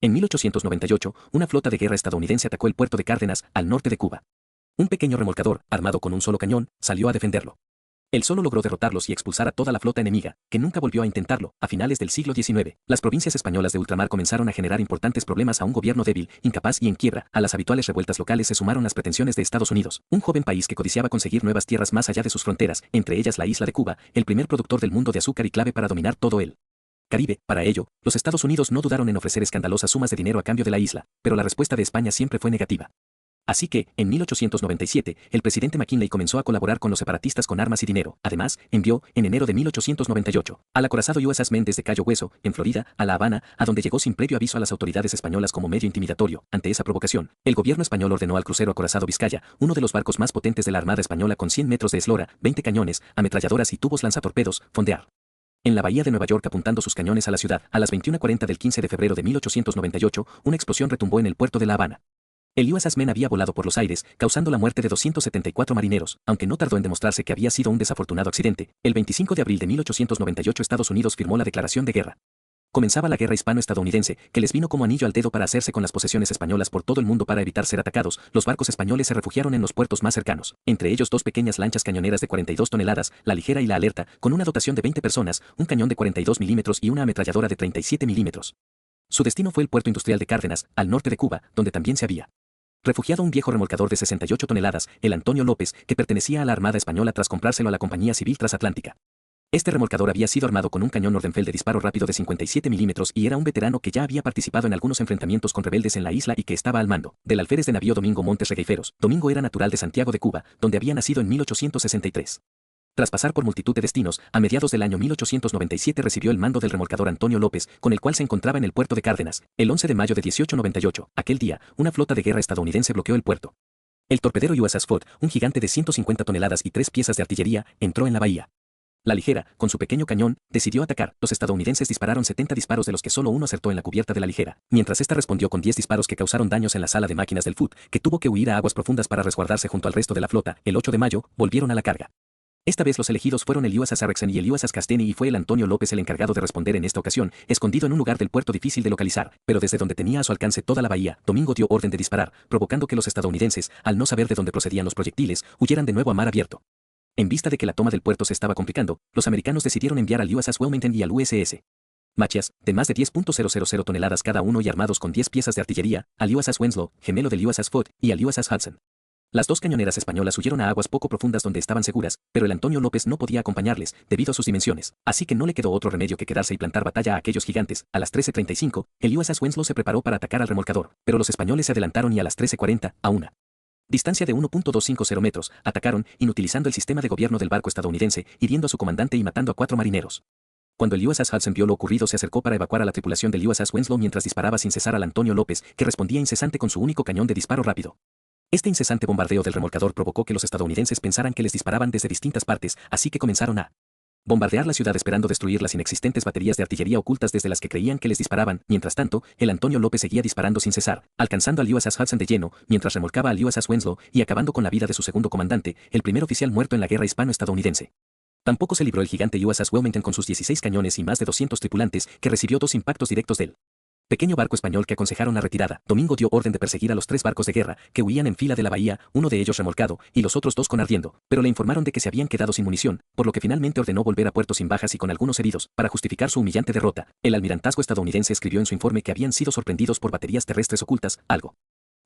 En 1898, una flota de guerra estadounidense atacó el puerto de Cárdenas, al norte de Cuba. Un pequeño remolcador, armado con un solo cañón, salió a defenderlo. Él solo logró derrotarlos y expulsar a toda la flota enemiga, que nunca volvió a intentarlo. A finales del siglo XIX, las provincias españolas de ultramar comenzaron a generar importantes problemas a un gobierno débil, incapaz y en quiebra. A las habituales revueltas locales se sumaron las pretensiones de Estados Unidos, un joven país que codiciaba conseguir nuevas tierras más allá de sus fronteras, entre ellas la isla de Cuba, el primer productor del mundo de azúcar y clave para dominar todo el Caribe. Para ello, los Estados Unidos no dudaron en ofrecer escandalosas sumas de dinero a cambio de la isla, pero la respuesta de España siempre fue negativa. Así que, en 1897, el presidente McKinley comenzó a colaborar con los separatistas con armas y dinero. Además, envió, en enero de 1898, al acorazado USS Maine desde Cayo Hueso, en Florida, a La Habana, a donde llegó sin previo aviso a las autoridades españolas como medio intimidatorio. Ante esa provocación, el gobierno español ordenó al crucero acorazado Vizcaya, uno de los barcos más potentes de la Armada Española con 100 metros de eslora, 20 cañones, ametralladoras y tubos lanzatorpedos, fondear en la bahía de Nueva York apuntando sus cañones a la ciudad. A las 21:40 del 15 de febrero de 1898, una explosión retumbó en el puerto de La Habana. El USS Maine había volado por los aires, causando la muerte de 274 marineros, aunque no tardó en demostrarse que había sido un desafortunado accidente. El 25 de abril de 1898 Estados Unidos firmó la declaración de guerra. Comenzaba la guerra hispano-estadounidense, que les vino como anillo al dedo para hacerse con las posesiones españolas por todo el mundo. Para evitar ser atacados, los barcos españoles se refugiaron en los puertos más cercanos, entre ellos dos pequeñas lanchas cañoneras de 42 toneladas, la Ligera y la Alerta, con una dotación de 20 personas, un cañón de 42 milímetros y una ametralladora de 37 milímetros. Su destino fue el puerto industrial de Cárdenas, al norte de Cuba, donde también se había refugiado un viejo remolcador de 68 toneladas, el Antonio López, que pertenecía a la Armada Española tras comprárselo a la Compañía Civil Transatlántica. Este remolcador había sido armado con un cañón Nordenfeld de disparo rápido de 57 milímetros y era un veterano que ya había participado en algunos enfrentamientos con rebeldes en la isla y que estaba al mando del alférez de navío Domingo Montes Regueiferos. Domingo era natural de Santiago de Cuba, donde había nacido en 1863. Tras pasar por multitud de destinos, a mediados del año 1897 recibió el mando del remolcador Antonio López, con el cual se encontraba en el puerto de Cárdenas. El 11 de mayo de 1898, aquel día, una flota de guerra estadounidense bloqueó el puerto. El torpedero USS Foote, un gigante de 150 toneladas y 3 piezas de artillería, entró en la bahía. La Ligera, con su pequeño cañón, decidió atacar. Los estadounidenses dispararon 70 disparos de los que solo uno acertó en la cubierta de la Ligera, mientras esta respondió con 10 disparos que causaron daños en la sala de máquinas del Foote, que tuvo que huir a aguas profundas para resguardarse junto al resto de la flota. El 8 de mayo, volvieron a la carga. Esta vez los elegidos fueron el USS Saracen y el USS Casteny y fue el Antonio López el encargado de responder en esta ocasión, escondido en un lugar del puerto difícil de localizar, pero desde donde tenía a su alcance toda la bahía. Domingo dio orden de disparar, provocando que los estadounidenses, al no saber de dónde procedían los proyectiles, huyeran de nuevo a mar abierto. En vista de que la toma del puerto se estaba complicando, los americanos decidieron enviar al USS Wilmington y al USS Machias, de más de 10.000 toneladas cada uno y armados con 10 piezas de artillería, al USS Winslow, gemelo del USS Foote, y al USS Hudson. Las dos cañoneras españolas huyeron a aguas poco profundas donde estaban seguras, pero el Antonio López no podía acompañarles, debido a sus dimensiones, así que no le quedó otro remedio que quedarse y plantar batalla a aquellos gigantes. A las 13:35, el USS Winslow se preparó para atacar al remolcador, pero los españoles se adelantaron y a las 13:40, a una distancia de 1.250 metros, atacaron, inutilizando el sistema de gobierno del barco estadounidense, hiriendo a su comandante y matando a 4 marineros. Cuando el USS Hudson vio lo ocurrido se acercó para evacuar a la tripulación del USS Winslow mientras disparaba sin cesar al Antonio López, que respondía incesante con su único cañón de disparo rápido. Este incesante bombardeo del remolcador provocó que los estadounidenses pensaran que les disparaban desde distintas partes, así que comenzaron a bombardear la ciudad esperando destruir las inexistentes baterías de artillería ocultas desde las que creían que les disparaban. Mientras tanto, el Antonio López seguía disparando sin cesar, alcanzando al USS Hudson de lleno, mientras remolcaba al USS Winslow y acabando con la vida de su segundo comandante, el primer oficial muerto en la guerra hispano-estadounidense. Tampoco se libró el gigante USS Wilmington con sus 16 cañones y más de 200 tripulantes, que recibió 2 impactos directos del pequeño barco español que aconsejaron la retirada. Domingo dio orden de perseguir a los 3 barcos de guerra, que huían en fila de la bahía, uno de ellos remolcado, y los otros 2 con ardiendo, pero le informaron de que se habían quedado sin munición, por lo que finalmente ordenó volver a puerto sin bajas y con algunos heridos. Para justificar su humillante derrota, el almirantazgo estadounidense escribió en su informe que habían sido sorprendidos por baterías terrestres ocultas, algo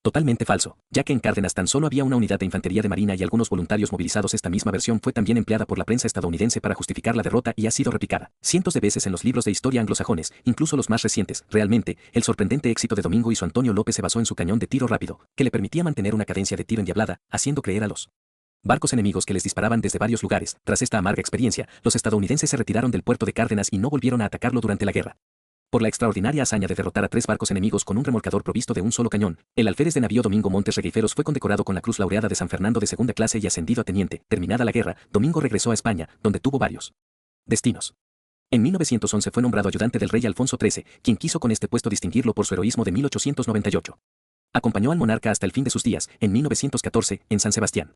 totalmente falso, ya que en Cárdenas tan solo había una unidad de infantería de marina y algunos voluntarios movilizados. Esta misma versión fue también empleada por la prensa estadounidense para justificar la derrota y ha sido replicada cientos de veces en los libros de historia anglosajones, incluso los más recientes. Realmente, el sorprendente éxito de Domingo y su Antonio López se basó en su cañón de tiro rápido, que le permitía mantener una cadencia de tiro endiablada, haciendo creer a los barcos enemigos que les disparaban desde varios lugares. Tras esta amarga experiencia, los estadounidenses se retiraron del puerto de Cárdenas y no volvieron a atacarlo durante la guerra. Por la extraordinaria hazaña de derrotar a 3 barcos enemigos con un remolcador provisto de un solo cañón, el alférez de navío Domingo Montes Regueiferos fue condecorado con la Cruz Laureada de San Fernando de segunda clase y ascendido a teniente. Terminada la guerra, Domingo regresó a España, donde tuvo varios destinos. En 1911 fue nombrado ayudante del rey Alfonso XIII, quien quiso con este puesto distinguirlo por su heroísmo de 1898. Acompañó al monarca hasta el fin de sus días, en 1914, en San Sebastián.